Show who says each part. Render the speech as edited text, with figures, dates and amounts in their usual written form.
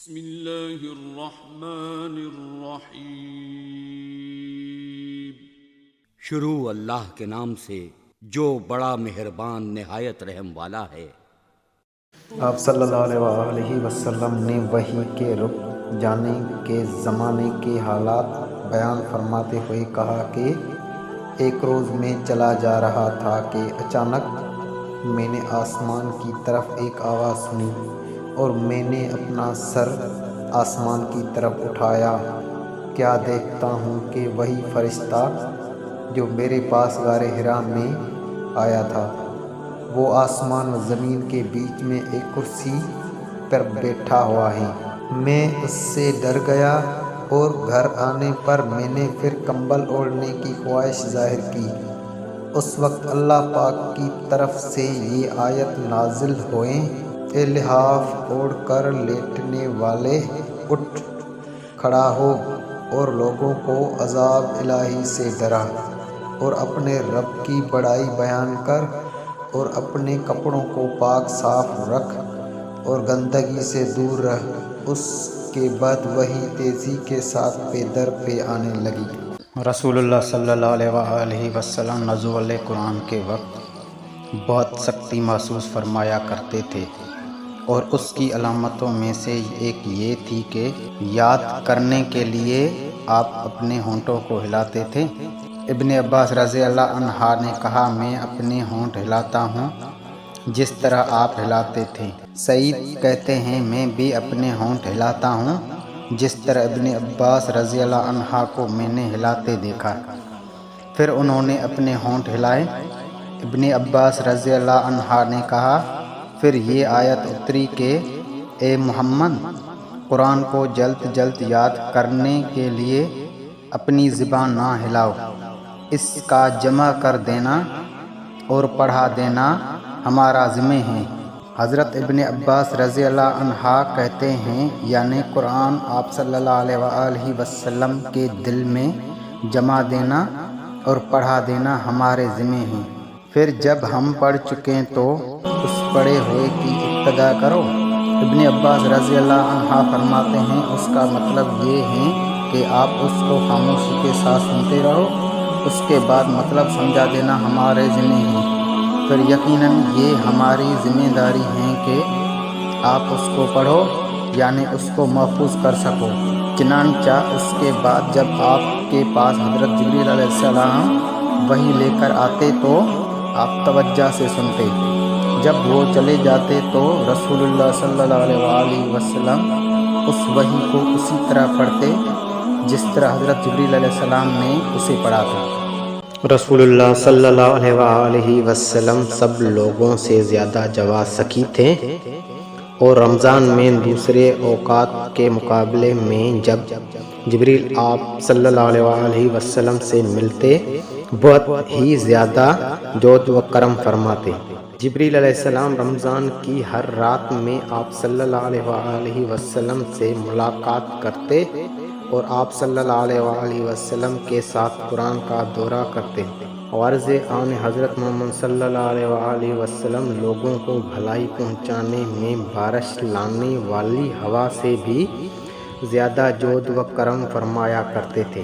Speaker 1: بسم اللہ الرحمن الرحیم۔
Speaker 2: شروع اللہ کے نام سے جو بڑا مہربان نہایت رحم والا ہے۔
Speaker 3: آپ صلی اللہ علیہ وسلم نے وحی کے رک جانے کے زمانے کے حالات بیان فرماتے ہوئے کہا کہ ایک روز میں چلا جا رہا تھا کہ اچانک میں نے آسمان کی طرف ایک آواز سنی اور میں نے اپنا سر آسمان کی طرف اٹھایا، کیا دیکھتا ہوں کہ وہی فرشتہ جو میرے پاس غار حرا میں آیا تھا، وہ آسمان و زمین کے بیچ میں ایک کرسی پر بیٹھا ہوا ہے۔ میں اس سے ڈر گیا اور گھر آنے پر میں نے پھر کمبل اوڑھنے کی خواہش ظاہر کی۔ اس وقت اللہ پاک کی طرف سے یہ آیت نازل ہوئیں، اے لحاف اوڑھ کر لیٹنے والے، اٹھ کھڑا ہو اور لوگوں کو عذاب الہی سے ڈرا، اور اپنے رب کی بڑائی بیان کر، اور اپنے کپڑوں کو پاک صاف رکھ اور گندگی سے دور رہ۔ اس کے بعد وہی تیزی کے ساتھ پے در پہ آنے لگی۔
Speaker 4: رسول اللہ صلی اللہ علیہ وسلم نزول قرآن کے وقت بہت سختی محسوس فرمایا کرتے تھے، اور اس کی علامتوں میں سے ایک یہ تھی کہ یاد کرنے کے لیے آپ اپنے ہونٹوں کو ہلاتے تھے۔ ابن عباس رضی اللہ عنہ نے کہا، میں اپنے ہونٹ ہلاتا ہوں جس طرح آپ ہلاتے تھے۔ سعید کہتے ہیں، میں بھی اپنے ہونٹ ہلاتا ہوں جس طرح ابن عباس رضی اللہ عنہ کو میں نے ہلاتے دیکھا۔ پھر انہوں نے اپنے ہونٹ ہلائے۔ ابن عباس رضی اللہ عنہ نے کہا، پھر یہ آیت اتری کہ اے محمد، قرآن کو جلد جلد یاد کرنے کے لیے اپنی زبان نہ ہلاؤ، اس کا جمع کر دینا اور پڑھا دینا ہمارا ذمہ ہے۔ حضرت ابن عباس رضی اللہ عنہ کہتے ہیں، یعنی قرآن آپ صلی اللہ علیہ وسلم کے دل میں جمع دینا اور پڑھا دینا ہمارے ذمہ ہے۔ پھر جب ہم پڑھ چکیں تو اس پڑھے ہوئے کی ابتدا کرو۔ ابن عباس رضی اللہ عنہ فرماتے ہیں، اس کا مطلب یہ ہے کہ آپ اس کو خاموشی کے ساتھ سنتے رہو، اس کے بعد مطلب سمجھا دینا ہمارے ذمہ ہے۔ پھر یقیناً یہ ہماری ذمہ داری ہے کہ آپ اس کو پڑھو، یعنی اس کو محفوظ کر سکو۔ چنانچہ اس کے بعد جب آپ کے پاس حضرت جبریل علیہ السلام وحی لے کر آتے تو آپ توجہ سے سنتے، جب وہ چلے جاتے تو رسول اللہ صلی اللہ علیہ وسلم اس وحی کو اسی طرح پڑھتے جس طرح حضرت جبریل علیہ السلام نے اسے پڑھا تھا۔
Speaker 5: رسول اللہ صلی اللہ علیہ وسلم سب لوگوں سے زیادہ جواد سخی تھے، اور رمضان میں دوسرے اوقات کے مقابلے میں جب جبریل آپ صلی اللہ علیہ وسلم سے ملتے بہت ہی زیادہ جود و کرم فرماتے۔ جبریل علیہ السلام رمضان کی ہر رات میں آپ صلی اللہ علیہ وسلم سے ملاقات کرتے اور آپ صلی اللہ علیہ وسلم کے ساتھ قرآن کا دورہ کرتے۔ عرض آن حضرت محمد صلی اللہ علیہ وسلم لوگوں کو بھلائی پہنچانے میں بارش لانے والی ہوا سے بھی زیادہ جود و کرم فرمایا کرتے تھے۔